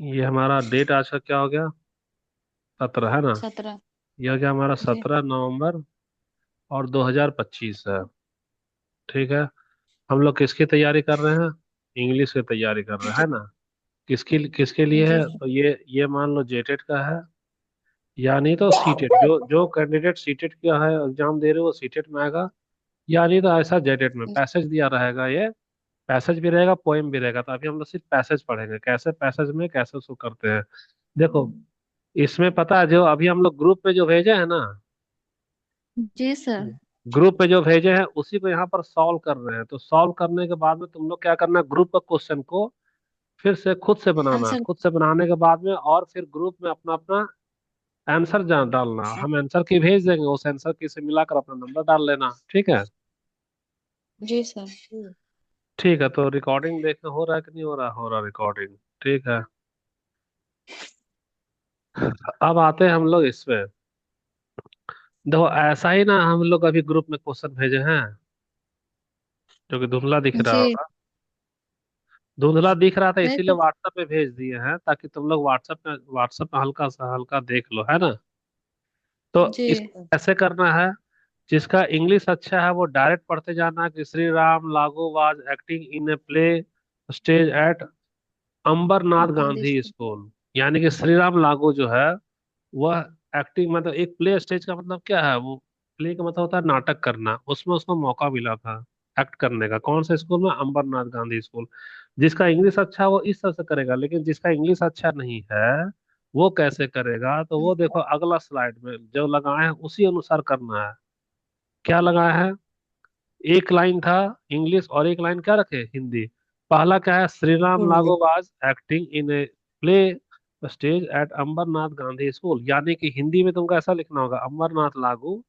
ये हमारा डेट आज का क्या हो गया? 17 है ना? 17। यह क्या हमारा जी। 17 नवंबर और 2025 है। ठीक है। हम लोग किसकी तैयारी कर रहे हैं? इंग्लिश की तैयारी कर रहे हैं, जी। है ना? किसकी किसके लिए जी है? सर। तो ये मान लो जेटेट का है, या नहीं तो सीटेट। जो जो कैंडिडेट सीटेट का है एग्जाम दे रहे हो वो सीटेट में आएगा, या नहीं तो ऐसा जेटेट में पैसेज दिया रहेगा। ये पैसेज भी रहेगा, पोएम भी रहेगा। तो अभी हम लोग सिर्फ पैसेज पढ़ेंगे, कैसे पैसेज में कैसे उसको करते हैं। देखो, इसमें पता है जो अभी हम लोग ग्रुप में जो भेजे हैं ना, जी सर। ग्रुप में जो भेजे हैं उसी को यहाँ पर सॉल्व कर रहे हैं। तो सॉल्व करने के बाद में तुम लोग क्या करना है, ग्रुप का क्वेश्चन को फिर से खुद से बनाना है। आंसर। खुद से बनाने के बाद में और फिर ग्रुप में अपना अपना आंसर जान डालना। हम आंसर की भेज देंगे, उस आंसर की से मिलाकर अपना नंबर डाल लेना। ठीक है? जी सर। ठीक है, तो रिकॉर्डिंग देखना हो रहा है कि नहीं हो रहा? हो रहा रिकॉर्डिंग। ठीक है। अब आते हैं हम लोग इसमें। देखो, ऐसा ही ना हम लोग अभी ग्रुप में क्वेश्चन भेजे हैं, जो कि धुंधला दिख रहा जी। होगा। धुंधला दिख रहा था नहीं इसीलिए तो। व्हाट्सएप पे भेज दिए हैं, ताकि तुम लोग व्हाट्सएप में हल्का सा हल्का देख लो, है ना? तो जी। इसको कैसे करना है? जिसका इंग्लिश अच्छा है वो डायरेक्ट पढ़ते जाना कि Shri Ram Lagoo was acting in a play stage at Ambernath Gandhi Gandhi school. School. यानी कि श्री राम लागू जो है वह एक्टिंग, मतलब एक प्ले स्टेज का मतलब क्या है? वो प्ले का मतलब होता है नाटक करना। उसमें उसको मौका मिला था एक्ट करने का। कौन से स्कूल में? अंबरनाथ गांधी स्कूल। जिसका इंग्लिश अच्छा है वो इस तरह से करेगा, लेकिन जिसका इंग्लिश अच्छा नहीं है वो कैसे करेगा? तो वो देखो अगला स्लाइड में जो लगाए हैं उसी अनुसार करना है। क्या लगाया है? एक लाइन था इंग्लिश और एक लाइन क्या रखे? हिंदी। पहला क्या है? श्री राम हिंदी। लागोबाज acting in a play stage at Ambernath Gandhi school. यानी कि हिंदी में तुमको ऐसा लिखना होगा, अंबरनाथ लागू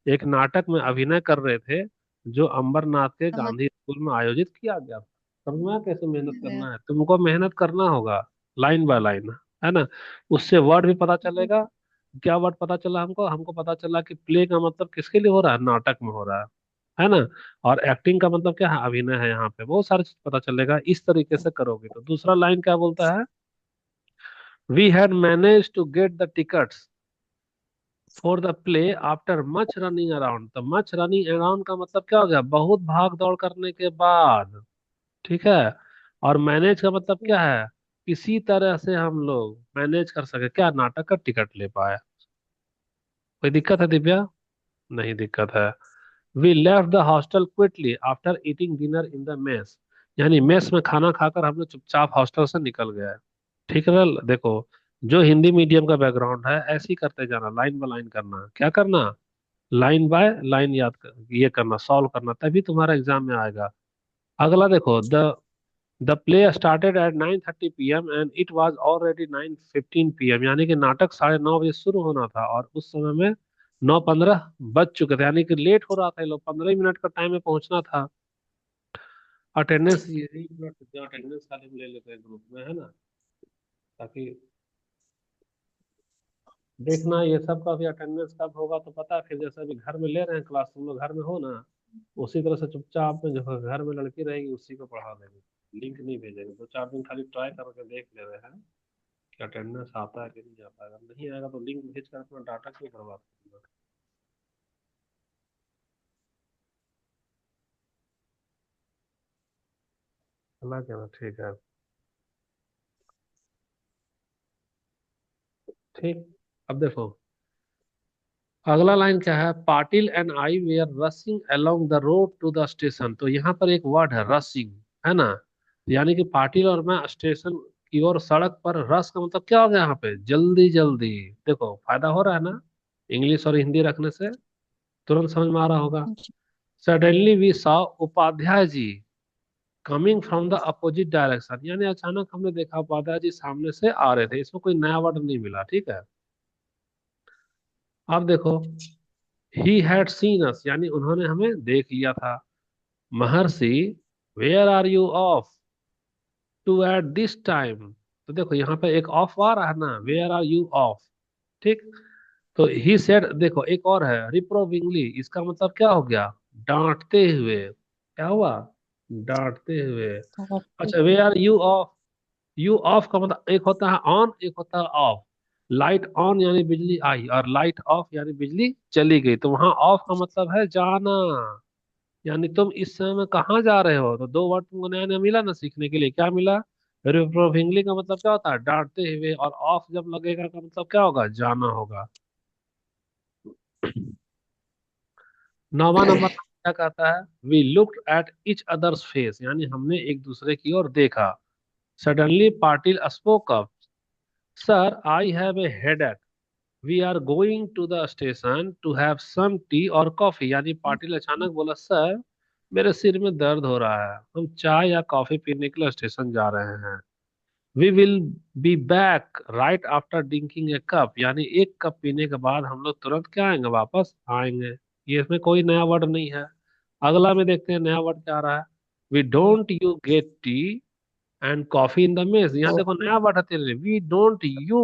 एक नाटक में अभिनय कर रहे थे जो अंबरनाथ के समझ गांधी स्कूल में आयोजित किया गया था। समझ में आया कैसे मेहनत गया। करना है? तुमको मेहनत करना होगा, लाइन बाय लाइन, है ना? उससे वर्ड भी पता चलेगा। क्या वर्ड पता चला हमको? हमको पता चला कि प्ले का मतलब किसके लिए हो रहा है? नाटक में हो रहा है ना? और एक्टिंग का मतलब क्या है? अभिनय है। यहाँ पे बहुत सारी चीज पता चलेगा इस तरीके से करोगे तो। दूसरा लाइन क्या बोलता है? We had manage to get the tickets for the play after much running around. तो मच रनिंग अराउंड का मतलब क्या हो गया? बहुत भाग दौड़ करने के बाद। ठीक है। और मैनेज का मतलब क्या है? किसी तरह से हम लोग मैनेज कर सके क्या, नाटक का टिकट ले पाए। कोई दिक्कत है दिव्या? नहीं दिक्कत है। We left the hostel quickly after eating dinner in the mess. यानी मेस में खाना खाकर हम लोग चुपचाप हॉस्टल से निकल गए। ठीक है ना? देखो, जो हिंदी मीडियम का बैकग्राउंड है ऐसे ही करते जाना, लाइन बाय लाइन करना। क्या करना? लाइन बाय लाइन याद कर, ये करना, सॉल्व करना, तभी तुम्हारा एग्जाम में आएगा। अगला देखो, the play started at 9:30 PM and it was already 9:15 PM। यानी कि नाटक 9:30 बजे शुरू होना था और उस समय में 9:15 बज चुके थे। यानी कि लेट हो रहा था, ये लोग 15 मिनट का टाइम में पहुंचना था। अटेंडेंस, यही मिनट अटेंडेंस खाली हम ले लेते हैं ग्रुप में, है ना? ताकि देखना ये सब का भी अटेंडेंस कब होगा तो पता है। फिर जैसे अभी घर में ले रहे हैं क्लास, तुम लोग घर में हो ना, उसी तरह से चुपचाप में जो घर में लड़की रहेगी उसी को पढ़ा देंगे। लिंक नहीं भेजेंगे। 2 4 दिन खाली ट्राई करके देख ले रहे हैं कि अटेंडेंस आता है कि नहीं आता है। अगर नहीं आएगा तो लिंक भेज कर अपना डाटा क्यों बर्बाद करना? समझ गया ना? ठीक है। ठीक। अब देखो अगला लाइन क्या है? Patil and I were racing along the road to the station. तो यहाँ पर एक वर्ड है रसिंग, है ना? यानी कि पाटिल और मैं स्टेशन की ओर सड़क पर। रस का मतलब क्या हो गया यहाँ पे? जल्दी जल्दी। देखो फायदा हो रहा है ना इंग्लिश और हिंदी रखने से? तुरंत समझ में आ रहा होगा। Suddenly we saw Upadhyay ji coming from the opposite direction. यानी अचानक हमने देखा उपाध्याय जी सामने से आ रहे थे। इसमें कोई नया वर्ड नहीं मिला। ठीक है। अब देखो, ही हैड सीन अस, यानी उन्होंने हमें देख लिया था। Maharshi where are you off to at this time. तो देखो यहाँ पे एक ऑफ आ रहा है ना, वेयर आर यू ऑफ। ठीक। तो ही सेड, देखो एक और है रिप्रोविंगली। इसका मतलब क्या हो गया? डांटते हुए। क्या हुआ? डांटते हुए। अच्छा, where are you off you off का मतलब एक होता है ऑन, एक होता है ऑफ। लाइट ऑन यानी बिजली आई, और लाइट ऑफ यानी बिजली चली गई। तो वहां ऑफ का मतलब है जाना। यानी तुम इस समय कहाँ जा रहे हो, तो दो वर्ड तुमको नया नया मिला ना सीखने के लिए। क्या मिला? रिप्रोविंगली का मतलब क्या होता है, डांटते हुए, और ऑफ जब लगेगा का मतलब क्या होगा, जाना होगा। नौवां नंबर क्या कहता है? We looked at each others face, यानी हमने एक दूसरे की ओर देखा। Suddenly Patil spoke up, sir I have a headache, we are going to the station to have some tea और कॉफी। यानी पाटिल अचानक बोला, सर मेरे सिर में दर्द हो रहा है, हम चाय या कॉफी पीने के लिए स्टेशन जा रहे हैं। We will be back right after drinking a cup, यानी एक कप पीने के बाद हम लोग तुरंत क्या आएंगे, वापस आएंगे। ये इसमें कोई नया वर्ड नहीं है। अगला में देखते हैं नया वर्ड क्या आ रहा है। We don't you get tea and coffee in the mess, यहाँ देखो नया वर्ड है तेरे लिए, we don't you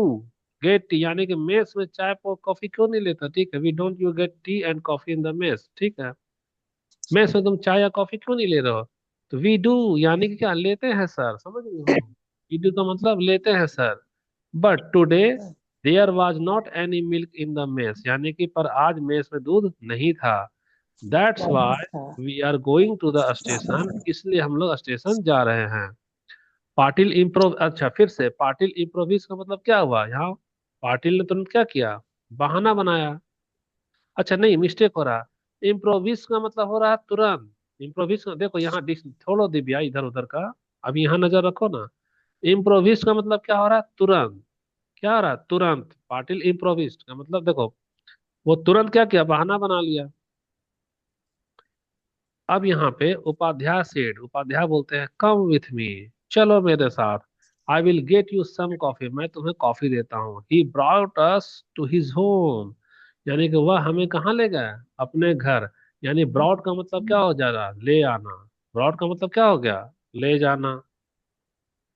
get tea, यानी कि मेस में चाय कॉफी क्यों नहीं लेता, ठीक है। We don't you get tea and coffee in the mess, ठीक है। मेस में तुम चाय या कॉफी क्यों नहीं ले रहे हो? तो वी डू यानी कि क्या, लेते हैं सर, समझ रहे हो। वी डू का मतलब लेते हैं sir. But today there was not any milk in the mess, यानी कि पर आज मेस में दूध नहीं था। That's why we are going to the station, इसलिए हम लोग स्टेशन जा रहे हैं। पाटिल इम्प्रोव, अच्छा फिर से, पाटिल इम्प्रोविस का मतलब क्या हुआ यहाँ? पाटिल ने तुरंत क्या किया, बहाना बनाया। अच्छा नहीं, मिस्टेक हो रहा। इम्प्रोविस का मतलब हो रहा है तुरंत। इम्प्रोविस का देखो यहाँ छोड़ो दिव्या इधर उधर का, अब यहाँ नजर रखो ना। इम्प्रोविस का मतलब क्या हो रहा है, तुरंत। क्या हो रहा है, तुरंत। पाटिल इम्प्रोविस्ट का मतलब देखो, वो तुरंत क्या किया, बहाना बना लिया। अब यहाँ पे उपाध्याय सेड, उपाध्याय बोलते हैं कम विथ मी, चलो मेरे साथ। I will get you some coffee, मैं तुम्हें कॉफी देता हूँ। He brought us to his home, यानी कि वह हमें कहाँ ले गया, अपने घर। यानी ब्रॉड का मतलब क्या हो जा रहा, ले आना। ब्रॉड का मतलब क्या हो गया, ले जाना।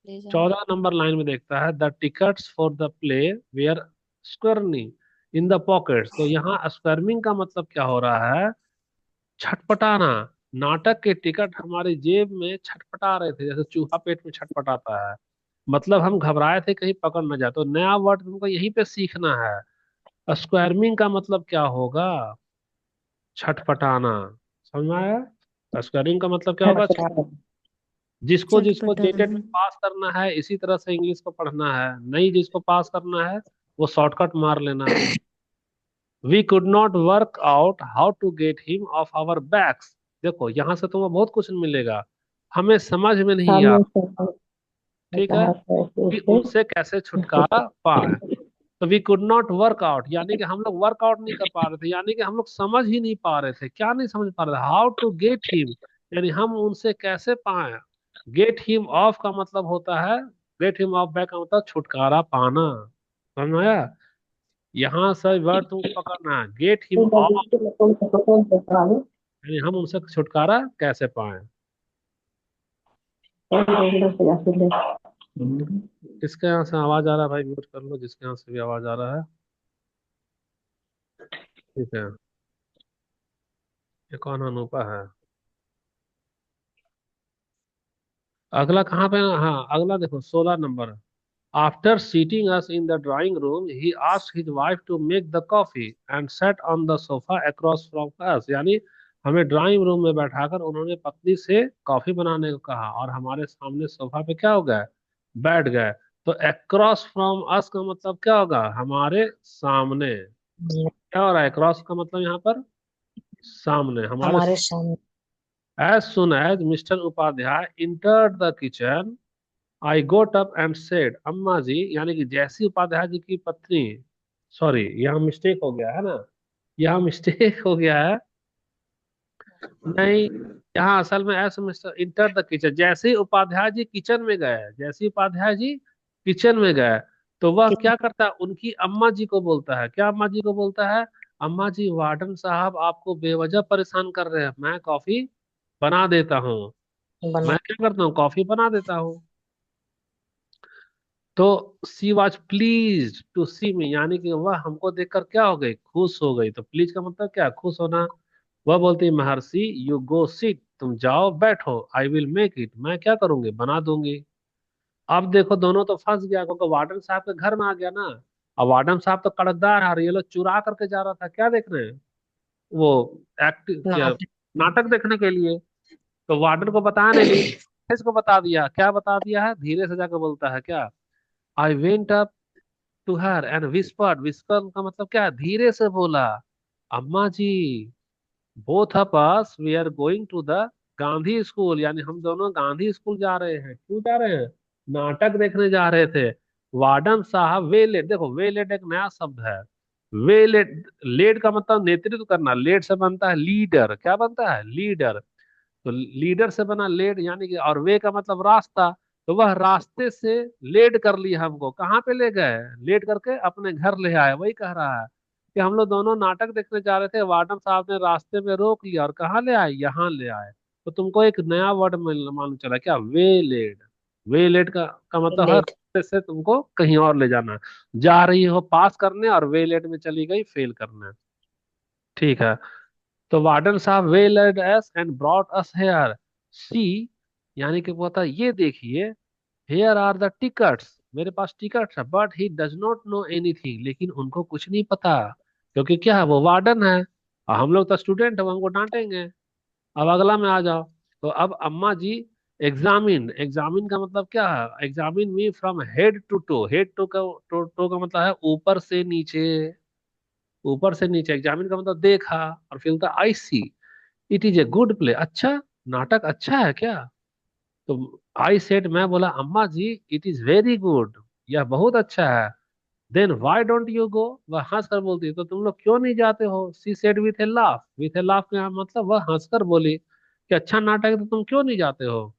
ले जाना। 14 नंबर लाइन में देखता है, the tickets for the play were squirming in the pockets. तो यहाँ स्क्वर्मिंग का मतलब क्या हो रहा है, छटपटाना। नाटक के टिकट हमारी जेब में छटपटा रहे थे, जैसे चूहा पेट में छटपटाता है। मतलब हम घबराए थे कहीं पकड़ न जाए। तो नया वर्ड तुमको यहीं पे सीखना है। स्क्वायरमिंग का मतलब क्या होगा, छटपटाना। समझ में आया? स्क्वायरिंग का मतलब क्या होगा, जिसको जिसको जेटेट में चटपटाना। पास करना है इसी तरह से इंग्लिश को पढ़ना है, नहीं जिसको पास करना है वो शॉर्टकट मार लेना। We could not work out how to get him off our backs. देखो यहाँ से तुम्हें बहुत कुछ मिलेगा, हमें समझ में नहीं आ, सामने से ठीक है, कहा था कि उससे उनसे कैसे उसको छुटकारा पाए। तो we could not work out, यानी कि हम लोग वर्कआउट नहीं कर पा रहे थे, यानी कि हम लोग समझ ही नहीं पा रहे थे। क्या नहीं समझ पा रहे थे, हाउ टू गेट हिम, यानी हम उनसे कैसे पाए। गेट हिम ऑफ का मतलब होता है, गेट हिम ऑफ बैक का मतलब छुटकारा पाना। समझ में आया? यहाँ से वर्ड तुमको पकड़ना है, गेट हिम ऑफ, यानी हम उनसे छुटकारा कैसे पाए। किसके यहाँ से आवाज आ रहा है भाई, म्यूट कर लो, जिसके यहाँ से भी आवाज आ रहा है। ठीक है, ये कौन अनूपा है? अगला कहाँ पे, हाँ अगला देखो 16 नंबर। After seating us in the drawing room he asked his wife to make the coffee and sat on the sofa across from us, यानी हमें ड्राइंग रूम में बैठाकर उन्होंने पत्नी से कॉफी बनाने को कहा, और हमारे सामने सोफा पे क्या हो गए, बैठ गए। तो अक्रॉस फ्रॉम अस का मतलब क्या होगा, हमारे सामने। क्या हो रहा है, अक्रॉस का मतलब यहाँ पर सामने, हमारे। हमारे सामने। As soon as mister Upadhyay entered the kitchen I got up and said, Amma ji, यानी कि जैसी उपाध्याय जी की पत्नी, सॉरी यहाँ मिस्टेक हो गया है ना, यहाँ मिस्टेक हो गया है। नहीं, यहाँ असल में ऐसे मिस्टर इंटर द किचन, जैसे ही उपाध्याय जी किचन में गए, जैसे ही उपाध्याय जी किचन में गए, तो वह क्या करता है, उनकी अम्मा जी को बोलता है, क्या अम्मा जी को बोलता है, अम्मा जी वार्डन साहब आपको बेवजह परेशान कर रहे हैं, मैं कॉफी बना देता हूँ। बना। मैं क्या करता हूँ, कॉफी बना देता हूँ। तो सी वॉज प्लीज टू सी मी, यानी कि वह हमको देखकर क्या हो गई, खुश हो गई। तो प्लीज का मतलब क्या, खुश होना। वह बोलती है, महर्षि यू गो सिट, तुम जाओ बैठो, आई विल मेक इट, मैं क्या करूंगी, बना दूंगी। अब देखो दोनों तो फंस गया, क्योंकि वार्डन साहब के घर में आ गया ना। अब वार्डन साहब तो कड़कदार है, और ये लोग चुरा करके जा रहा था, क्या देख रहे हैं वो, एक्ट क्या, नाटक। नाटक देखने के लिए। तो वार्डन को बताया नहीं, लेकिन इसको बता दिया। क्या बता दिया है, धीरे से जाकर बोलता है क्या, I went up to her and whispered. Whisper का मतलब क्या है, धीरे से बोला, अम्मा जी, both of us we are going to the Gandhi school, यानी हम दोनों गांधी स्कूल जा रहे हैं। क्यों जा रहे हैं, नाटक देखने जा रहे थे। वार्डन साहब वे लेट, देखो वे लेट एक नया शब्द है। वे लेट, लेट का मतलब नेतृत्व करना, लेट से बनता है लीडर, क्या बनता है, लीडर। तो लीडर से बना लेड, यानी कि, और वे का मतलब रास्ता। तो वह रास्ते से लेड कर लिया, हमको कहाँ पे ले गए, लेड करके अपने घर ले आए। वही कह रहा है कि हम लोग दोनों नाटक देखने जा रहे थे, वार्डन साहब ने रास्ते में रोक लिया और कहाँ ले आए, यहाँ ले आए। तो तुमको एक नया वर्ड मालूम चला क्या, वे लेड। वे लेड का मतलब हर लेट। रास्ते से तुमको कहीं और ले जाना। जा रही हो पास करने, और वे लेड में चली गई फेल करने। ठीक है। तो वार्डन साहब वे led us and brought us here, see, यानी कि वो था, ये देखिए, हेयर आर द टिकट्स, मेरे पास टिकट है, but he does not know anything, लेकिन उनको कुछ नहीं पता, क्योंकि क्या है, वो वार्डन है, और हम लोग तो स्टूडेंट है, वो हमको डांटेंगे। अब अगला में आ जाओ। तो अब अम्मा जी, एग्जामिन, एग्जामिन का मतलब क्या है, examine me from head to toe, head to का मतलब है ऊपर से नीचे, ऊपर से नीचे, एग्जामिन का मतलब देखा, और फिर होता I see, it is a good play, अच्छा, नाटक अच्छा है क्या। तो आई सेड, मैं बोला, अम्मा ji, it is very good, यह बहुत अच्छा है। Then why don't you go, वह हंस कर बोलती है, तो तुम लोग क्यों नहीं जाते हो, she said with A laugh, with A laugh का मतलब वह हंसकर बोली कि अच्छा नाटक है तो तुम क्यों नहीं जाते हो।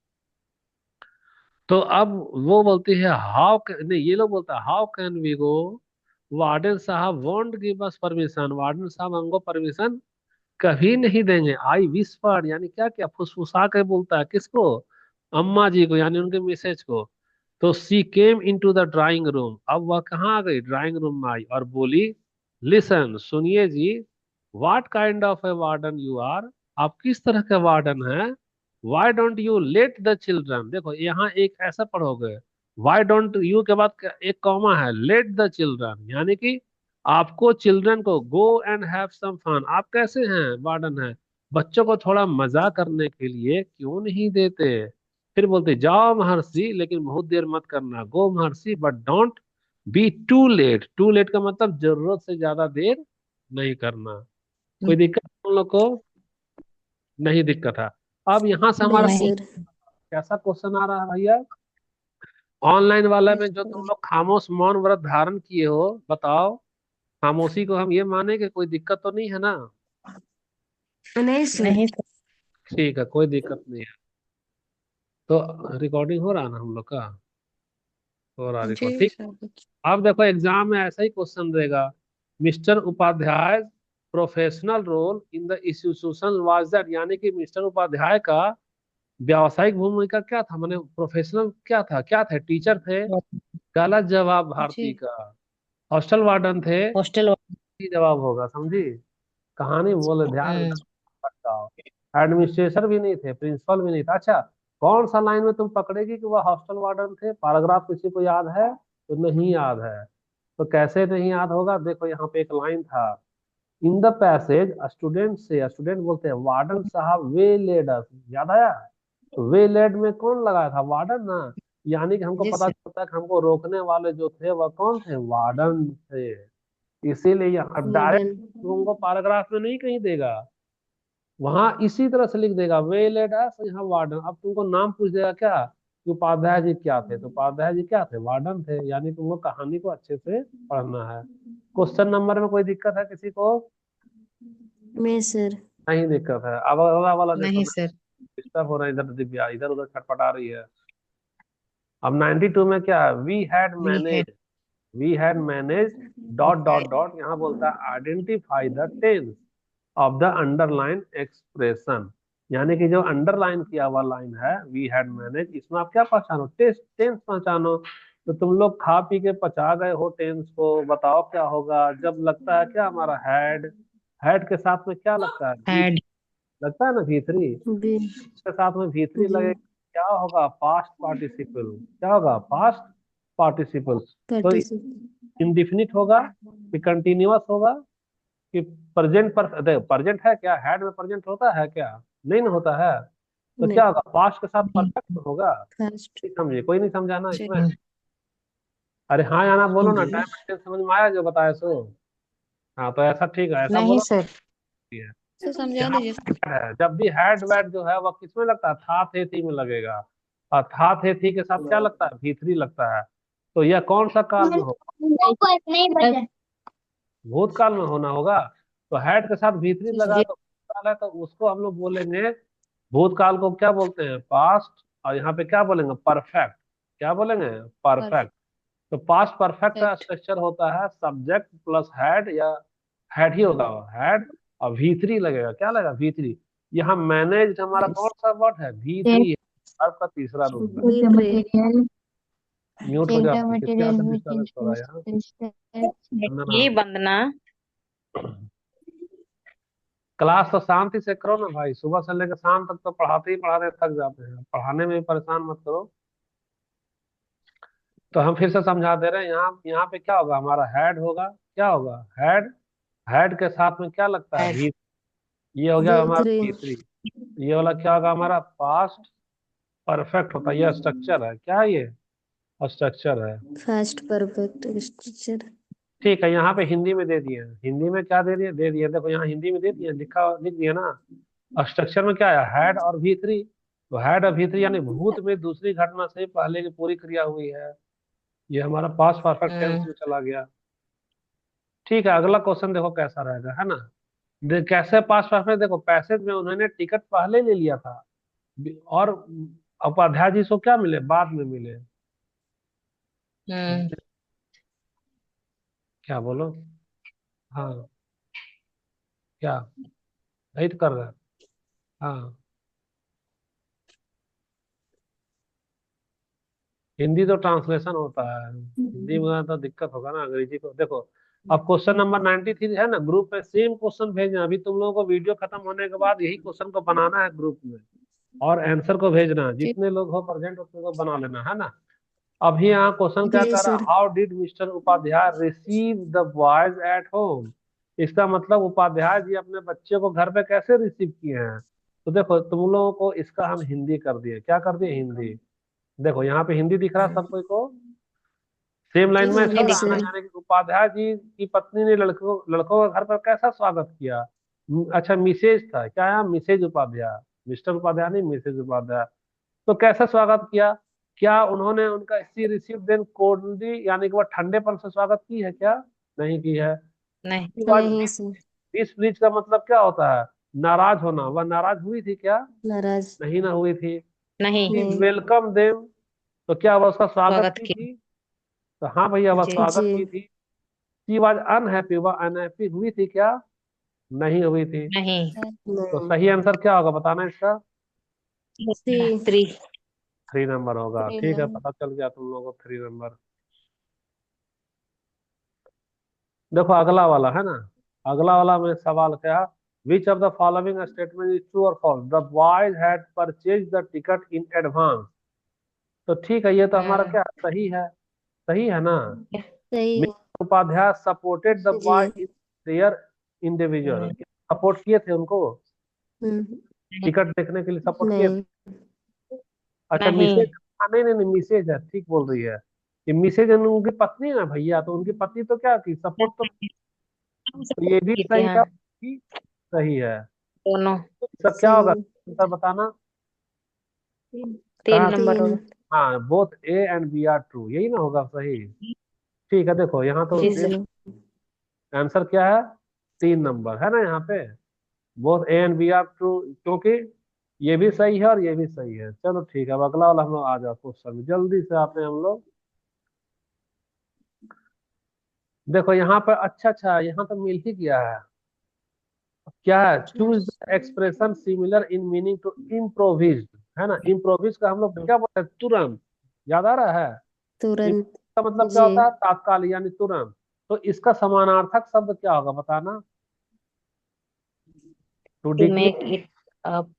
तो अब वो बोलती है, हाउ, नहीं ये लोग बोलता है, how can we go, warden साहब won't give us permission, warden साहब हमको परमिशन कभी नहीं देंगे। आई विस्पर, यानी क्या क्या फुसफुसा के बोलता है, किसको, अम्मा जी को, यानी उनके मिसेज को। तो सी केम इन टू द ड्राइंग रूम, अब वह कहाँ आ गई, ड्राइंग रूम में आई, और बोली, लिसन, सुनिए जी, what kind of a warden you are, आप किस तरह के वार्डन हैं। Why don't you let the children, देखो यहाँ एक ऐसा पढ़ोगे, व्हाई डोंट यू के बाद एक कॉमा है, लेट द चिल्ड्रन, यानी कि आपको चिल्ड्रन को go and have some fun, आप कैसे हैं, वार्डन है, बच्चों को थोड़ा मजा करने के लिए क्यों नहीं देते। फिर बोलते, जाओ महर्षि, लेकिन बहुत देर मत करना, go Maharshi, but don't be too late, too late का मतलब जरूरत से ज्यादा देर नहीं करना। कोई दिक्कत तुम लोग को, नहीं दिक्कत है। अब यहाँ से हमारा नहीं सर। कैसा क्वेश्चन आ रहा है भैया, ऑनलाइन वाला में जो तुम नहीं लोग खामोश मौन व्रत धारण किए हो, बताओ, खामोशी को हम ये माने कि कोई दिक्कत तो नहीं है ना। सर। नहीं ठीक है, कोई दिक्कत नहीं है। तो रिकॉर्डिंग हो रहा ना हम लोग का, हो रहा जी रिकॉर्ड, ठीक। सर। अब देखो एग्जाम में ऐसा ही क्वेश्चन देगा, mister Upadhyay professional role in the institution was that, यानी कि मिस्टर उपाध्याय का व्यावसायिक भूमिका क्या था, माने प्रोफेशनल क्या थे, टीचर थे, गलत जवाब भारती जी। का। हॉस्टल वार्डन थे, हॉस्टल। सही जवाब होगा, समझी, कहानी बोले ध्यान हम्म। रखता। एडमिनिस्ट्रेटर भी नहीं थे, प्रिंसिपल भी नहीं था। अच्छा, कौन सा लाइन में तुम पकड़ेगी कि वह हॉस्टल वार्डन थे, पैराग्राफ किसी को याद है, तो नहीं याद है। तो कैसे नहीं याद होगा, देखो यहाँ पे एक लाइन था, इन द पैसेज स्टूडेंट से, स्टूडेंट बोलते हैं, वार्डन साहब वे लेड अस, याद आया, तो वे लेड में कौन लगाया था, वार्डन ना, यानी कि हमको जी पता सर। चलता है कि हमको रोकने वाले जो थे वह कौन थे, वार्डन थे। इसीलिए यहाँ डायरेक्ट वार्डन। तुमको पैराग्राफ में नहीं कहीं देगा, वहां इसी तरह से लिख देगा, वे लेड अस, यहाँ वार्डन। अब तुमको नाम पूछ देगा क्या, कि उपाध्याय जी क्या थे, तो उपाध्याय जी क्या थे, वार्डन थे, यानी तुमको कहानी को अच्छे से पढ़ना है। क्वेश्चन नंबर में कोई दिक्कत है किसी को, में सर। नहीं दिक्कत है। अब अगला वाला देखो, नहीं सर। डिस्टर्ब हो रहा है इधर, दिव्या इधर उधर छटपटा रही है। अब 92 में क्या है, वी हैड वी है। Manage, we had manage, dot dot dot, यहाँ बोलता है identify the tense of the underline expression, यानी कि जो अंडरलाइन किया हुआ लाइन है, वी हैड मैनेज, इसमें आप क्या पहचानो, टेंस, टेंस पहचानो। तो तुम लोग खा पी के पचा गए हो टेंस को, बताओ क्या होगा जब लगता है क्या, हमारा हैड, हैड के साथ में क्या लगता है, भी हैड। लगता है ना, भी3 बी। के साथ में भी3 जी। लगेगा, क्या होगा, पास्ट पार्टिसिपल। क्या होगा, पास्ट पार्टिसिपल। तो पार्टिसिपेट। इंडिफिनिट होगा कि कंटिन्यूअस होगा कि प्रेजेंट पर, देखो प्रेजेंट है क्या, हैड में प्रेजेंट होता है क्या, नहीं ना होता है। तो नहीं। क्या होगा, पास्ट के साथ परफेक्ट होगा। फर्स्ट। नहीं समझे, कोई नहीं समझा ना इसमें। हम्म, अरे हाँ या ना बोलो ना, जी। टाइम मेंटेन समझ में आया जो बताया सो। हाँ तो ऐसा ठीक है, ऐसा नहीं बोलो। सर, ठीक है। सर समझा यहाँ दीजिए। पर है, जब भी हैड वैड जो है वह किसमें लगता है, था थे थी में लगेगा। और था थे थी के साथ क्या लगता है, भी थ्री लगता है। तो यह कौन सा काल में हो, नहीं बचा। भूतकाल में होना होगा। तो हैड के साथ भी थ्री जी लगा सर। जी। तो भूतकाल है, तो उसको हम लोग बोलेंगे, भूतकाल को क्या बोलते हैं, पास्ट। और यहाँ पे क्या बोलेंगे, परफेक्ट। क्या बोलेंगे, परफेक्ट। तो पास्ट परफेक्ट का परफेक्ट। स्ट्रक्चर होता है सब्जेक्ट प्लस हैड, या हैड ही होगा, हैड और वी थ्री लगेगा, क्या लगेगा, वी थ्री। यहाँ मैनेज हमारा कौन सा वर्ड है, वी थ्री है, आपका तीसरा रूप है। We three. म्यूट हो जाओ, किसके यहाँ से डिस्टर्बेंस हो रहा है यहाँ, वंदना। ये बंदना। क्लास तो शांति से करो ना भाई, सुबह से लेकर शाम तक तो पढ़ाते ही पढ़ाते थक जाते हैं, पढ़ाने में भी परेशान मत करो। तो हम फिर से समझा दे रहे हैं, यहाँ यहाँ पे क्या होगा, हमारा हैड होगा, क्या होगा, हैड। हैड के साथ में क्या लगता है, है। भी। ये हो वी गया हमारा थ्री। तीसरी। ये वाला क्या होगा, हमारा पास्ट परफेक्ट होता है, ये स्ट्रक्चर है, क्या है ये, स्ट्रक्चर है। First perfect structure. ठीक है, यहाँ पे हिंदी में दे दिए हैं, हिंदी में क्या दे दिए देखो, यहाँ हिंदी में दे दिए लिखा, लिख दिया ना। स्ट्रक्चर में क्या है, हैड और भी थ्री। तो हैड और भी थ्री यानी भूत में दूसरी घटना से पहले की पूरी क्रिया हुई है। ये हमारा पास्ट परफेक्ट टेंस हम्म। में चला गया। ठीक है, अगला क्वेश्चन देखो कैसा रहेगा, है ना। कैसे पास्ट परफेक्ट, देखो पैसेज में उन्होंने टिकट पहले ले लिया था, और उपाध्याय जी को क्या मिले, बाद में मिले। हम्म। क्या बोलो, हाँ, क्या, नहीं तो कर रहे हैं? हाँ, हिंदी तो ट्रांसलेशन होता है, हिंदी में तो दिक्कत होगा ना, अंग्रेजी को देखो। अब क्वेश्चन नंबर 93 है ना, ग्रुप में सेम क्वेश्चन भेजना, अभी तुम लोगों को वीडियो खत्म होने के बाद यही क्वेश्चन को बनाना है ग्रुप में, और आंसर को भेजना है, जी। जितने लोग हो प्रेजेंट उतने को बना लेना, है ना। अभी यहाँ क्वेश्चन क्या जी कर रहा है, sir. How did mister Upadhyay receive the boys at home. इसका मतलब उपाध्याय जी अपने बच्चे को घर पे कैसे रिसीव किए हैं। तो देखो तुम लोगों को इसका हम हिंदी कर दिए, क्या कर दिए, हिंदी। देखो यहाँ पे हिंदी दिख रहा है सब कोई को, सेम लाइन जी में नहीं चल जी रहा है ना, दिखता। सर। यानी कि उपाध्याय जी की पत्नी ने लड़कों लड़कों का घर पर कैसा स्वागत किया। अच्छा मिसेज था, क्या है, मिसेज उपाध्याय, मिस्टर उपाध्याय नहीं, मिसेज उपाध्याय। तो कैसे स्वागत किया, क्या उन्होंने उनका सी रिसीव देन कोल्डली, यानी कि वह ठंडेपन से स्वागत की है क्या, नहीं की है। नहीं। नहीं सर। डिस प्लीज का मतलब क्या होता है, नाराज होना, वह नाराज हुई थी क्या, नाराज। नहीं ना हुई थी। नहीं। नहीं। वेलकम देम, तो क्या वह उसका स्वागत स्वागत की किया। थी। तो हाँ भैया वह जी। स्वागत की जी। थी। शी वॉज अनहैप्पी, वह अनहैप्पी हुई थी क्या, नहीं हुई थी। नहीं। तो नहीं। सही आंसर क्या होगा बताना इसका, सी। थ्री। 3 नंबर होगा, थ्री ठीक है, नंबर। पता चल गया तुम लोगों को 3 नंबर। देखो अगला वाला है ना, अगला वाला में सवाल क्या, which of the following statement is true और false, the boys had purchase the ticket in advance. तो ठीक है, ये तो हमारा हम्म। क्या सही है, सही है ना। सही है। मिस्टर उपाध्याय सपोर्टेड द जी। Boy in their individual, support किए थे उनको, हम्म। टिकट देखने के लिए सपोर्ट किए थे। नहीं। अच्छा नहीं। मिसेज, हाँ नहीं नहीं नहीं, मिसेज है, ठीक बोल रही है। ये मिसेज उनकी पत्नी है ना भैया, तो उनकी पत्नी तो क्या की, सपोर्ट तो ये भी की थी, सही हाँ। है, भी सही है। दोनों। इसका क्या सही होगा, है। आंसर बताना। तीन कहाँ, नंबर तीन। होगा। हाँ both A and B are true, यही ना होगा सही। ठीक है, देखो यहाँ तो जी जी। सर। आंसर क्या है, 3 नंबर है ना यहाँ पे, both A and B are true, क्योंकि ये भी सही है और ये भी सही है। चलो ठीक है, अब अगला वाला हम लोग आ जाओ क्वेश्चन, जल्दी से आते हैं हम लोग। देखो यहाँ पर, अच्छा अच्छा यहाँ तो मिल ही गया है, क्या है, choose the expression similar in meaning to improvised, है ना। इम्प्रोविज का हम लोग क्या बोलते हैं, तुरंत, याद आ रहा है। तुरंत। इसका मतलब क्या जी। होता है, तात्कालिक यानी तुरंत। तो इसका समानार्थक शब्द क्या होगा बताना, to to make declare, it up.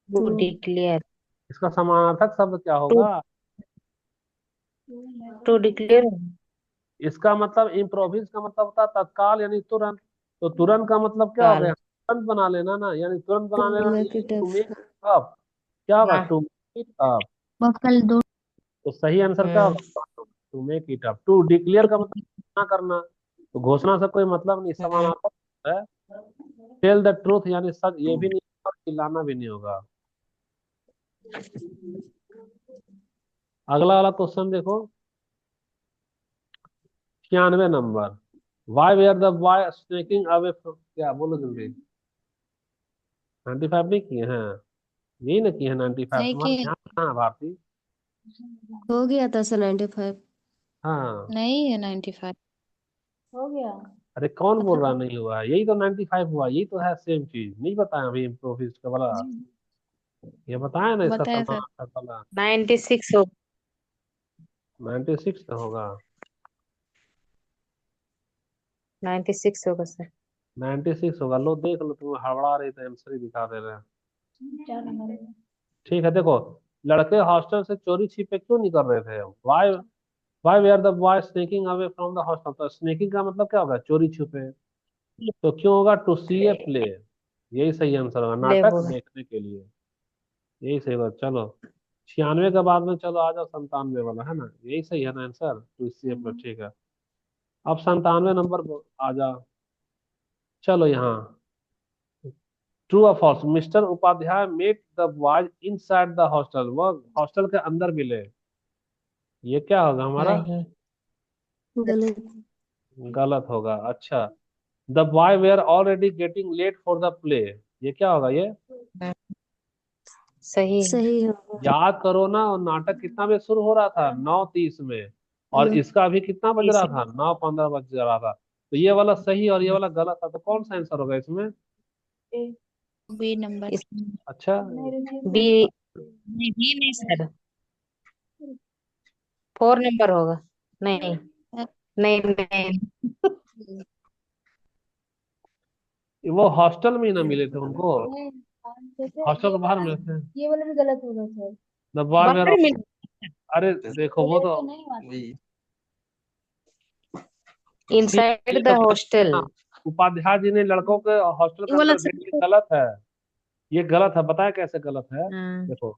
To. To declare. इसका समानार्थक शब्द क्या टू होगा? To declare. इसका मतलब इम्प्रोविज का मतलब होता है तत्काल यानी तुरंत। तो तुरंत का मतलब क्या हो काल। गया? तुरंत बना लेना ना, यानी तुरंत बना टू लेना मेक यानी it to make up. Up. क्या होगा? हाँ। To make up. वो कल दो। तो सही आंसर क्या हम्म। होगा? To make it up. To declare का मतलब घोषणा करना। तो घोषणा से कोई मतलब नहीं, हम्म। समानार्थक है। टेल द ट्रूथ यानी सच, ये भी नहीं होगा, चिल्लाना भी नहीं होगा। अगला वाला क्वेश्चन देखो, 96 number. Why were the boy sneaking away from, क्या बोलो जल्दी। 95 नहीं किए हैं? यही ना किए हैं 95? नहीं तुम्हारा कि ध्यान कहाँ है भारती? हो गया था सर 95। हाँ। नहीं है 95। हो गया। अरे कौन बोल पता रहा नहीं। नहीं हुआ? यही तो 95 हुआ, यही तो है सेम चीज। नहीं बताया अभी इम्प्रोविज का वाला? ये बताया ना इसका बताया सर। समानार्थक वाला। 96 हो। 96 तो होगा। 96 होगा सर। 96 होगा। लो देख लो, तुम हड़बड़ा रही तो आंसर ही दिखा दे रहे हैं। 4 नंबर। ठीक है देखो, लड़के हॉस्टल से चोरी छिपे क्यों नहीं कर रहे थे? Why why were the boy sneaking away from the hostel. तो स्नेकिंग का मतलब क्या होगा? चोरी छुपे। तो क्यों होगा? To see a play. Play. यही सही आंसर होगा, प्ले नाटक होगा। देखने के लिए। यही सही होगा। चलो 96 के बाद में चलो आ जाओ 97 वाला, है ना? यही सही है ना answer, to see a play. ठीक है, अब 97 नंबर पर आ जाओ। चलो यहाँ, ट्रू और false, mister Upadhyay met the boys inside the hostel. वह हॉस्टल के अंदर मिले। ये क्या होगा हमारा? नहीं। गलत। गलत होगा। अच्छा, the boy were already getting late for the play. ये क्या होगा ये? हम्म, सही है। सही होगा। याद करो ना, और नाटक कितना बजे शुरू हो रहा था? 9:30 में। और नो। इसका अभी कितना बज रहा इसी था? 9:15 बज रहा था। तो ये वाला सही और ये वाला गलत था, तो कौन सा आंसर होगा इसमें? B number. अच्छा। बी। नहीं बी नहीं सर। 4 नंबर होगा। नहीं। नहीं नहीं। वो हॉस्टल में ही ना मिले थे उनको? हॉस्टल के बाहर मिले थे। ये वाला भी गलत होगा सर। द बॉय वेयर, बाहर मिल। अरे देखो वो तो ठीक है, इनसाइड ये द तो गलत हॉस्टल। है ना। उपाध्याय जी ने लड़कों के हॉस्टल के ये वाला अंदर भेज सर। दिया, गलत है। ये गलत है, बताया कैसे गलत है? हाँ। देखो,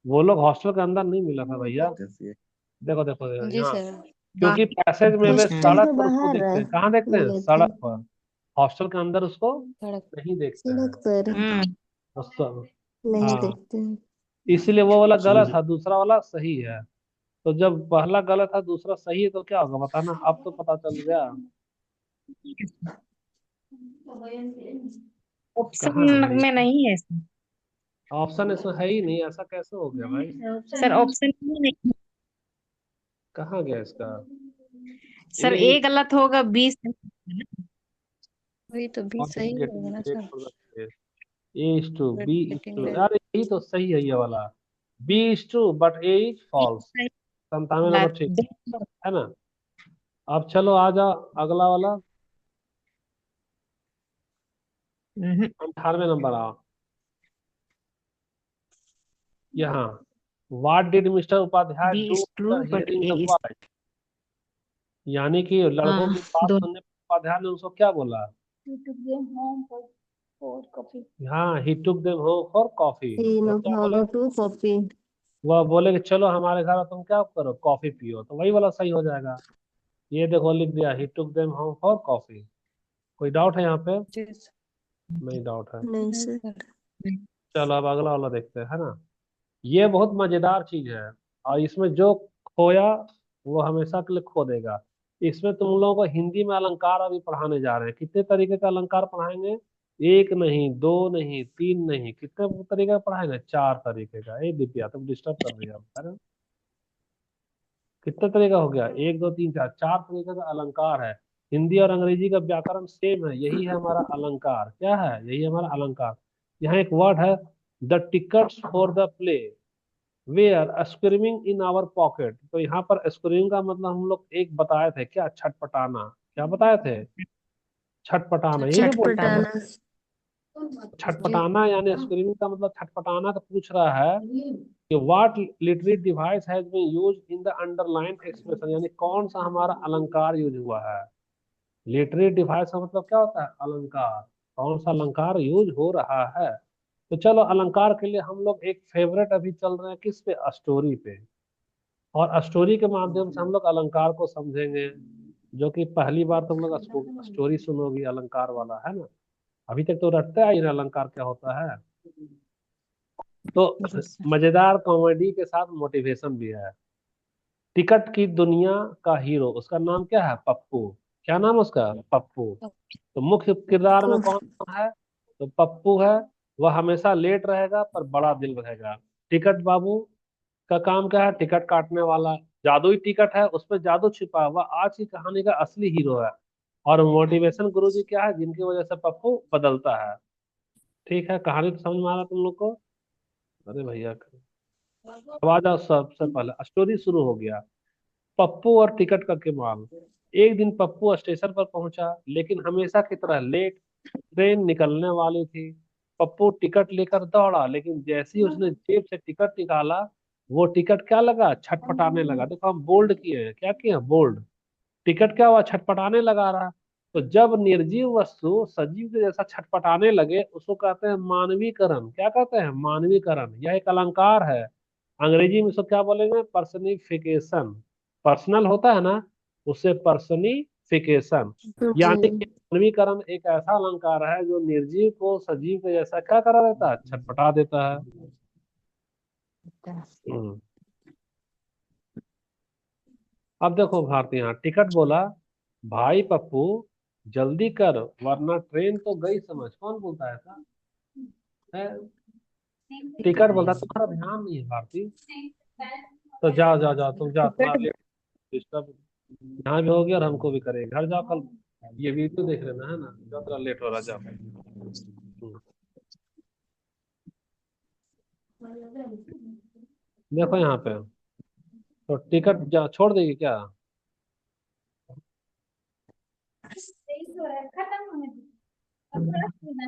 वो लोग हॉस्टल के अंदर नहीं मिला था भैया। देखो देखो देखो जी यहाँ, सर। क्योंकि पैसेज में वे हॉस्टल सड़क के पर उसको बाहर देखते हैं। कहाँ देखते हैं? मिले थे। सड़क पर। हॉस्टल के अंदर उसको सड़क। नहीं देखते हैं। सड़क पर उसको, नहीं हाँ, देखते हैं। इसीलिए वो वाला गलत है, दूसरा वाला सही है। तो जब पहला गलत है दूसरा सही है, तो क्या होगा बताना? अब तो पता चल गया। ऑप्शन कहाँ है भाई? में नहीं है इसमें। ऑप्शन इसमें है ही नहीं, ऐसा कैसे हो गया भाई? सर ऑप्शन में नहीं। कहाँ गया इसका? सर ए ए गलत होगा, बी सही होगा ना? वही तो बी सही होगा गेटिंग ना late sir. For the place. A is too, B is getting too, late. यार यही तो सही है ये वाला। B is true but A is false. 97 number ठीक है ना? अब चलो आ जाओ अगला वाला, 98 नंबर आओ यहाँ। What did mister Upadhyay B do is true after but hearing A the is. Voice. यानी कि लड़कों हाँ की बात दोनों। सुनने पर उपाध्याय ने उसको क्या बोला? हाँ, he took them home for coffee. तीन वो ऑफ क्या बोले? Home to copy. वह बोले कि चलो हमारे घर तुम क्या करो, कॉफी पियो। तो वही वाला सही हो जाएगा। ये देखो लिख दिया, he took them home for coffee. कोई डाउट है यहाँ पे? नहीं डाउट है। नहीं नहीं सर। सर। चलो अब अगला वाला देखते हैं, है ना? ये बहुत मजेदार चीज है, और इसमें जो खोया वो हमेशा के लिए खो देगा। इसमें तुम लोगों को हिंदी में अलंकार अभी पढ़ाने जा रहे हैं। कितने तरीके का अलंकार पढ़ाएंगे? एक नहीं, दो नहीं, तीन नहीं, कितने तरीके का पढ़ाएंगे? 4 तरीके का। ए दिव्या तुम डिस्टर्ब कर रही हो, है ना? कितने तरीका हो गया? एक दो तीन चार, 4 तरीके का अलंकार है। हिंदी और अंग्रेजी का व्याकरण सेम है, यही है हमारा अलंकार। क्या है? यही है हमारा अलंकार। यहाँ एक वर्ड है, the tickets for the play were screaming in our pocket. तो यहाँ पर स्क्रीमिंग का मतलब हम लोग एक बताए थे क्या? छटपटाना। क्या बताए थे? छटपटाना, यही ना बोलते हैं हम लोग। छटपटाना। जी। छटपटाना यानी स्क्रीमिंग का मतलब छटपटाना का पूछ रहा है कि what literary device has been use in the underline expression, यानी कौन सा हमारा अलंकार यूज हुआ है। लिटरेरी डिवाइस का मतलब क्या होता है, अलंकार। कौन सा अलंकार यूज हो रहा है। तो चलो अलंकार के लिए हम लोग एक फेवरेट अभी चल रहे हैं किस पे, स्टोरी पे। और स्टोरी के माध्यम से हम लोग अलंकार को समझेंगे, जो कि पहली बार तुम लोग स्टोरी सुनोगी अलंकार वाला, है ना। अभी तक तो रटता है ये अलंकार क्या होता है। तो जी सर। मजेदार कॉमेडी के साथ मोटिवेशन भी है। टिकट की दुनिया का हीरो, उसका नाम क्या है, पप्पू। क्या नाम है उसका, पप्पू। तो मुख्य किरदार में को कौन है, तो पप्पू है। वह हमेशा लेट रहेगा पर बड़ा दिल रहेगा। टिकट बाबू का काम क्या है, टिकट काटने वाला। जादुई टिकट है, उसमें जादू छिपा है, वह आज की कहानी का असली हीरो है। और मोटिवेशन गुरु जी क्या है, जिनकी वजह से पप्पू बदलता है। ठीक है, कहानी तो समझ में आ रहा तुम लोग को। अरे भैया अब आ जाओ, सबसे पहले स्टोरी शुरू हो गया। पप्पू और टिकट का कमाल। एक दिन पप्पू स्टेशन पर पहुंचा, लेकिन हमेशा की तरह लेट। ट्रेन निकलने वाली थी। पप्पू टिकट लेकर दौड़ा, लेकिन जैसे ही उसने जेब से टिकट निकाला, वो टिकट क्या लगा, छटपटाने लगा। देखो हम बोल्ड किए हैं, क्या किए हैं, बोल्ड। टिकट क्या हुआ, छटपटाने लगा रहा। तो जब निर्जीव वस्तु सजीव के जैसा छटपटाने लगे, उसको कहते हैं मानवीकरण। क्या कहते हैं, मानवीकरण। यह एक अलंकार है। अंग्रेजी में इसको क्या बोलेंगे, पर्सनिफिकेशन। पर्सनल होता है ना, उससे पर्सनिफिकेशन। यानी कि जी। मानवीकरण एक ऐसा अलंकार है जो निर्जीव को सजीव के जैसा क्या करा देता है, छटपटा देता है। हम्म। अब देखो भारती, यहाँ टिकट बोला, भाई पप्पू जल्दी कर वरना ट्रेन तो गई समझ। कौन बोलता है ऐसा, है। टिकट बोलता है, तुम्हारा ध्यान नहीं है भारती। तो जाओ जाओ जाओ, तुम जाओ, तुम्हारा टिकट। लेट डिस्टर्ब यहाँ भी हो गया और हमको भी करेगा। घर जाओ, कल ये वीडियो देख लेना, है ना, जो तेरा लेट हो रहा, जाओ। हम्म। देखो यहाँ पे, तो टिकट जा छोड़ देगी क्या।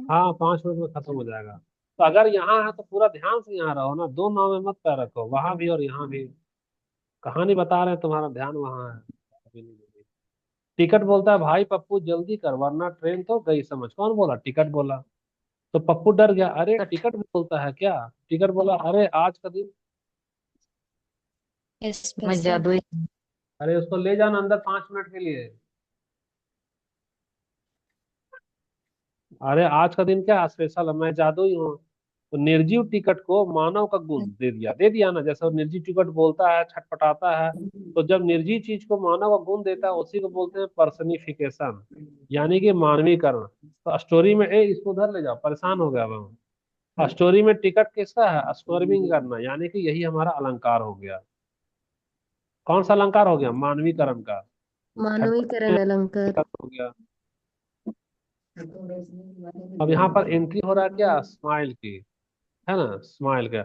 हाँ 5 मिनट में खत्म हो जाएगा। तो अगर यहाँ है तो पूरा ध्यान से यहाँ रहो ना, दो नाव में मत पैर रखो, वहां भी और यहाँ भी। कहानी बता रहे हैं, तुम्हारा ध्यान वहां है। अभी नहीं लगी। टिकट बोलता है, भाई पप्पू जल्दी कर वरना ट्रेन तो गई समझ। कौन बोला, टिकट बोला। तो पप्पू डर गया, अरे टिकट भी बोलता है क्या। टिकट बोला, अरे आज का दिन। मैं स्पेशल। जादुई। अरे उसको ले जाना अंदर 5 मिनट के लिए। अरे आज का दिन क्या स्पेशल है, मैं जादुई हूँ। तो निर्जीव टिकट को मानव का गुण दे दिया ना, जैसे वो निर्जीव टिकट बोलता है, छटपटाता है। तो जब निर्जीव चीज को मानव का गुण देता है, उसी को बोलते हैं पर्सनिफिकेशन, यानी कि मानवीकरण। तो स्टोरी में, इसको उधर ले जाओ, परेशान हो गया मैं। स्टोरी में टिकट किसका है, स्क्वर्मिंग करना, यानी कि यही हमारा अलंकार हो गया। कौन सा अलंकार हो गया, मानवीकरण का। छटपट मानवीकरण अलंकार। हो गया। अब यहाँ पर एंट्री हो रहा है क्या, स्माइल की, है ना, स्माइल का।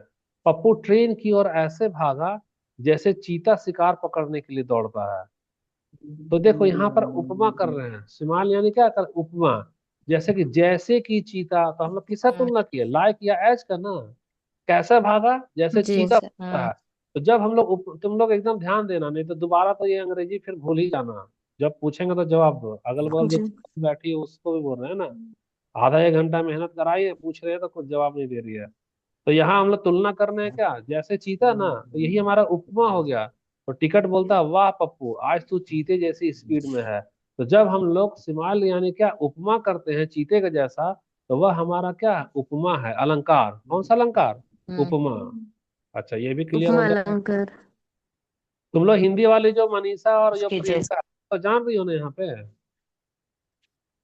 पप्पू ट्रेन की ओर ऐसे भागा जैसे चीता शिकार पकड़ने के लिए दौड़ता है। तो देखो यहाँ पर उपमा कर रहे हैं, स्माइल यानी क्या कर, उपमा। जैसे कि जैसे कि चीता, तो हम लोग किसका तुलना किए, लाइक या एज का ना। कैसे भागा, जैसे जी चीता सर। भागता है। तो जब हम लोग तुम लोग एकदम ध्यान देना, नहीं तो दोबारा तो ये अंग्रेजी फिर भूल ही जाना। जब पूछेंगे तो जवाब दो, अगल बगल जो जी। बैठी है उसको भी बोल रहे हैं ना। आधा 1 घंटा मेहनत कराई है, पूछ रहे हैं तो कुछ जवाब नहीं दे रही है। तो यहाँ हम लोग तुलना करने हैं क्या, जैसे चीता ना, तो यही हमारा उपमा हो गया। तो टिकट बोलता है, वाह पप्पू आज तू चीते जैसी स्पीड में है। तो जब हम लोग सिमाल यानी क्या उपमा करते हैं चीते का जैसा, तो वह हमारा क्या है? उपमा है, अलंकार। कौन सा अलंकार, उपमा। अच्छा ये भी क्लियर हो उपमा गया। अलंकार। तुम लोग हिंदी वाली जो मनीषा और जो उसके जैसे। प्रियंका तो जान रही हो ना यहाँ पे। हाँ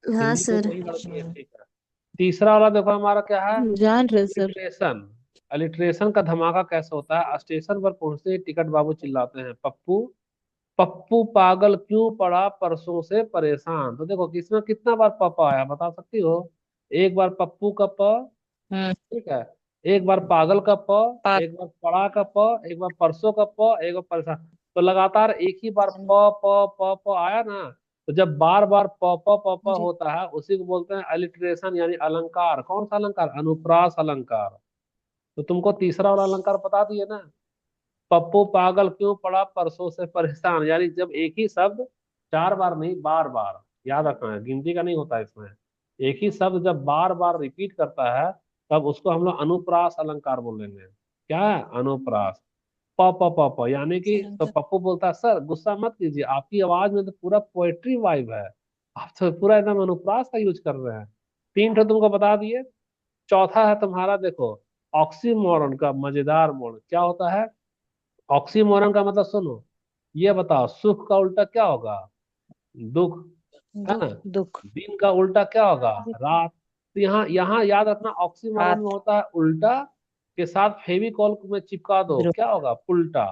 हिंदी तो सर। वही लड़की है, ठीक है। तीसरा वाला देखो हमारा क्या है, जान रहे सर। अलिट्रेशन। अलिट्रेशन का धमाका कैसे होता है, स्टेशन पर पहुंचते ही टिकट बाबू चिल्लाते हैं, पप्पू पप्पू पागल क्यों पड़ा परसों से परेशान। तो देखो किसमें कितना बार पप्पा आया, बता सकती हो। एक बार पप्पू का प, हम्म। ठीक है। एक बार पागल का प, पर। एक बार पड़ा का प, एक बार परसों का प, एक बार परेशान। तो लगातार एक ही बार प प प प आया ना। तो जब बार बार प प प प जी होता है उसी को बोलते हैं अलिटरेशन, यानी अलंकार। कौन सा अलंकार? अनुप्रास अलंकार। तो तुमको तीसरा वाला अलंकार बता दिए ना। पप्पू पागल क्यों पड़ा परसों से परेशान, यानी जब एक ही शब्द चार बार नहीं, बार बार, याद रखना है, गिनती का नहीं होता है इसमें। एक ही शब्द जब बार बार रिपीट करता है तब उसको हम लोग अनुप्रास अलंकार बोलेंगे। क्या है? अनुप्रास। प प प प यानी कि, तो अलंकार। पप्पू बोलता है सर गुस्सा मत कीजिए, आपकी आवाज में तो पूरा पोएट्री वाइब है, आप तो पूरा एकदम अनुप्रास का यूज कर रहे हैं। तीन ठो तुमको बता दिए। चौथा है तुम्हारा, देखो, ऑक्सीमोरन का मजेदार मोड़ क्या होता है। ऑक्सीमोरन का मतलब सुनो, ये बताओ, सुख का उल्टा क्या होगा? दुख, है ना। दुख दुख। दिन का उल्टा क्या होगा? रात। तो यहाँ यहाँ याद रखना, ऑक्सीमोरन में रात। होता है उल्टा, के साथ फेविकॉल में चिपका दो, विरोध। क्या होगा? उल्टा।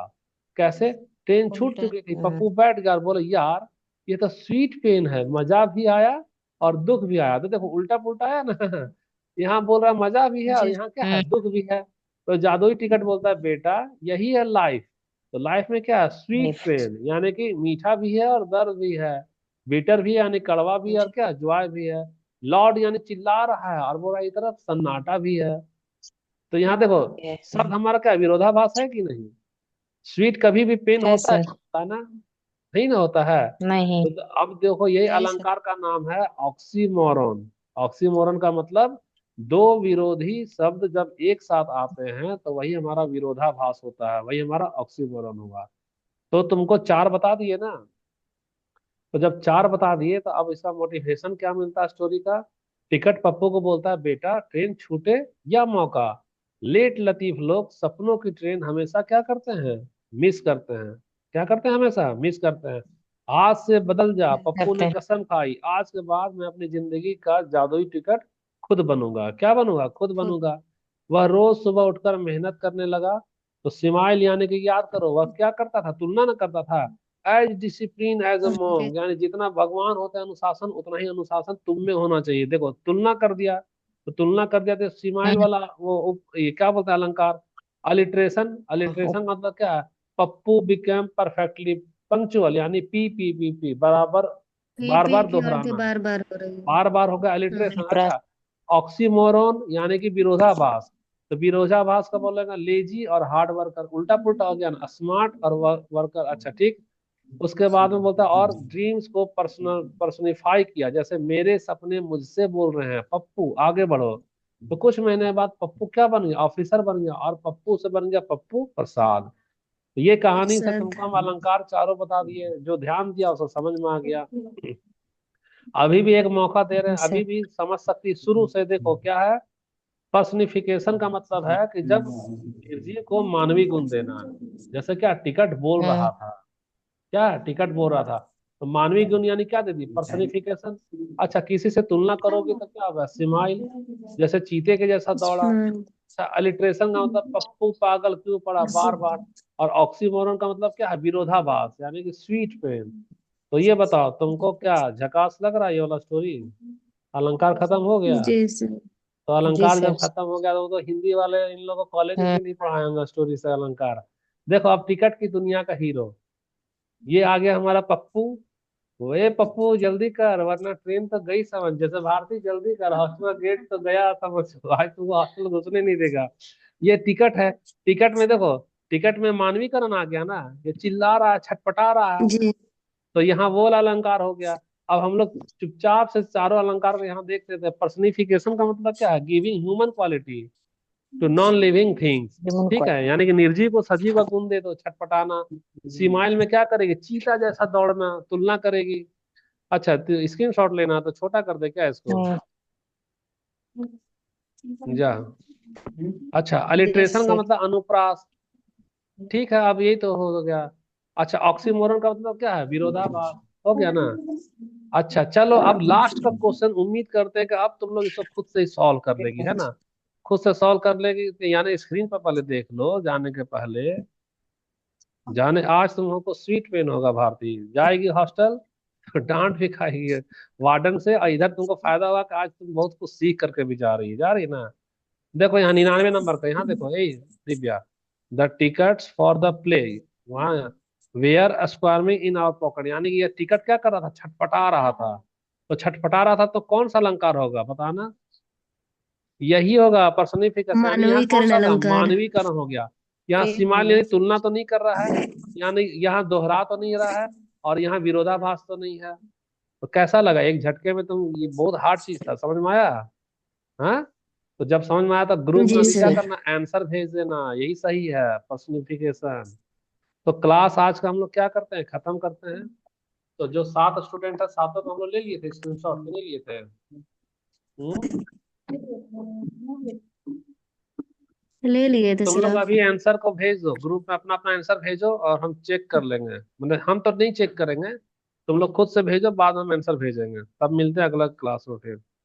कैसे? ट्रेन छूट उल्टा। चुकी थी, पप्पू बैठ गया और बोले यार ये तो स्वीट पेन है, मजा भी आया और दुख भी आया। तो देखो उल्टा पुल्टा है ना। यहाँ बोल रहा है मजा भी है और जी। यहाँ क्या है? दुख भी है। तो जादुई टिकट बोलता है बेटा यही है लाइफ। तो लाइफ में क्या है? Sweet life. पेन, यानी कि मीठा भी है और दर्द भी है। बिटर भी है यानी कड़वा भी है, और जी। क्या? जॉय भी है। लॉर्ड यानी चिल्ला रहा है, और बोला ये तरफ सन्नाटा भी है। तो यहाँ देखो, है। शब्द हमारा क्या विरोधाभास है कि नहीं? स्वीट कभी भी पेन है होता है? सर। होता है ना? नहीं ना होता है। नहीं। तो अब देखो यही नहीं सर। अलंकार का नाम है ऑक्सीमोरन। ऑक्सीमोरन का मतलब दो विरोधी शब्द जब एक साथ आते हैं तो वही हमारा विरोधाभास होता है, वही हमारा ऑक्सीमोरन हुआ। तो तुमको चार बता दिए ना। तो जब चार बता दिए तो अब इसका मोटिवेशन क्या मिलता है स्टोरी का। टिकट पप्पू को बोलता है बेटा ट्रेन छूटे या मौका, लेट लतीफ लोग सपनों की ट्रेन हमेशा क्या करते हैं? मिस करते हैं। क्या करते हैं? हमेशा मिस करते हैं। आज से बदल जा, पप्पू करते ने हैं। कसम खाई, आज के बाद मैं अपनी जिंदगी का जादुई टिकट खुद बनूंगा। क्या बनूंगा? खुद खुद। बनूंगा। वह रोज सुबह उठकर मेहनत करने लगा। तो स्माइल यानी कि याद करो, वह क्या करता था? तुलना ना करता था। एज डिसिप्लिन एज अ जी। मॉन्क, यानी जितना भगवान होता है अनुशासन, उतना ही अनुशासन तुम में होना चाहिए। देखो तुलना कर दिया, तो तुलना कर दिया तो सिमाइल हम्म। वाला वो ये क्या बोलते हैं अलंकार? अलिट्रेशन। अलिट्रेशन का मतलब क्या है? पप्पू बिकेम परफेक्टली पंक्चुअल, यानी पी पी पी पी बराबर, पी बार पी बार की आरती दोहराना, बार बार हो रही बार बार हो गया है। अलिट्रेशन। अनुप्रास। अच्छा, ऑक्सीमोरन यानी कि विरोधाभास। तो विरोधाभास का बोलेगा लेजी और हार्ड वर्कर, उल्टा पुल्टा हो गया ना, स्मार्ट और वर्कर। अच्छा ठीक। उसके बाद में बोलता है और ड्रीम्स को पर्सनिफाई किया, जैसे मेरे सपने मुझसे बोल रहे हैं पप्पू आगे बढ़ो। तो कुछ महीने बाद पप्पू क्या बन गया? ऑफिसर बन गया, और पप्पू से बन गया पप्पू प्रसाद। तो ये कहानी से प्रसाद। तुमको हम अलंकार चारों बता दिए, जो ध्यान दिया उसे समझ में आ गया। अभी भी एक मौका दे रहे हैं, सर। अभी भी समझ सकती, शुरू से देखो क्या है। पर्सनिफिकेशन का मतलब है कि जब निर्जीव को मानवीय गुण देना। जैसे क्या टिकट बोल हम्म। रहा था, क्या टिकट बोल रहा था, तो मानवीय गुण यानी क्या दे दी? पर्सनिफिकेशन। अच्छा, किसी से तुलना करोगे तो क्या होगा? स्माइल, जैसे चीते के जैसा दौड़ा। स्माइल। अच्छा, अलिट्रेशन का मतलब पप्पू पागल क्यों पड़ा बार बार। और ऑक्सीमोरन का मतलब क्या है? विरोधाभास, यानी कि स्वीट पेन। तो ये बताओ तुमको क्या झकास लग रहा है ये वाला स्टोरी? अलंकार खत्म हो गया। जी सर। तो जी अलंकार जब सर। खत्म हो गया तो हिंदी वाले इन लोगों को कॉलेज में हम्म। भी नहीं पढ़ाए होंगे स्टोरी से अलंकार। देखो अब टिकट की दुनिया का हीरो ये आ गया हमारा पप्पू। वे पप्पू जल्दी कर वरना ट्रेन तो गई समझ, जैसे भारती जल्दी कर हॉस्टल गेट तो गया समझ, आज तुमको हॉस्टल घुसने नहीं देगा। ये टिकट है। टिकट में देखो, टिकट में मानवीकरण आ गया ना, ये चिल्ला रहा है, छटपटा रहा है। जी तो यहाँ वो वाला अलंकार हो गया। अब हम लोग चुपचाप से चारों अलंकार को यहाँ देख लेते हैं। पर्सनिफिकेशन का मतलब क्या है? Giving human quality to non living things. Human ठीक है, क्वालिटी। यानी कि निर्जीव को सजीव का गुण दे दो, छटपटाना। सीमाइल में क्या करेगी? चीता जैसा दौड़ना, तुलना करेगी। अच्छा तो स्क्रीन शॉट लेना तो छोटा कर दे क्या इसको? हम्म। जा। अच्छा, यस अलिट्रेशन का सर। मतलब अनुप्रास। ठीक है, अब यही तो हो गया। अच्छा, ऑक्सीमोरन का मतलब क्या है? विरोधाभास। हो गया ना। अच्छा चलो, अब लास्ट का क्वेश्चन, उम्मीद करते हैं कि अब तुम लोग इसको खुद से ही सॉल्व कर लेगी, है ना। खुद से सॉल्व कर लेगी तो यानी स्क्रीन पर पहले देख लो जाने के पहले। जाने आज तुम लोग को स्वीट पेन होगा, भारती जाएगी हॉस्टल तो डांट भी खाएगी वार्डन से, और इधर तुमको फायदा होगा कि आज तुम बहुत कुछ सीख करके भी जा रही है ना। देखो यहाँ 99 नंबर का, यहाँ देखो, ए Divya, the tickets for the play, वहाँ were squirming in our pocket, यानी कि ये टिकट क्या कर रहा था, छटपटा रहा था। तो छटपटा रहा था तो कौन सा अलंकार होगा बताना। यही होगा पर्सनिफिकेशन, यानी यहाँ कौन मानवीकरण सा था, अलंकार। मानवीकरण हो गया। यहाँ सेम सीमाल होगा। यानी तुलना तो नहीं कर रहा है, यानी यहाँ दोहरा तो नहीं रहा है, और यहाँ विरोधाभास तो नहीं है। तो कैसा लगा एक झटके में तुम, ये बहुत हार्ड चीज था, समझ में आया। हाँ, तो जब समझ में आया तो ग्रुप में जी अभी क्या सर। करना, आंसर भेज देना, यही सही है पर्सनिफिकेशन। तो क्लास आज का हम लोग क्या करते हैं, खत्म करते हैं। तो जो 7 स्टूडेंट है, सातों को हम लोग ले लिए थे स्क्रीनशॉट, नहीं लिए थे। ले लिए थे तुम सर लोग आप। अभी आंसर को भेज दो, ग्रुप में अपना अपना आंसर भेजो, और हम चेक कर लेंगे, मतलब हम तो नहीं चेक करेंगे, तुम लोग खुद से भेजो, बाद में हम आंसर भेजेंगे, तब मिलते हैं अगला क्लास में फिर।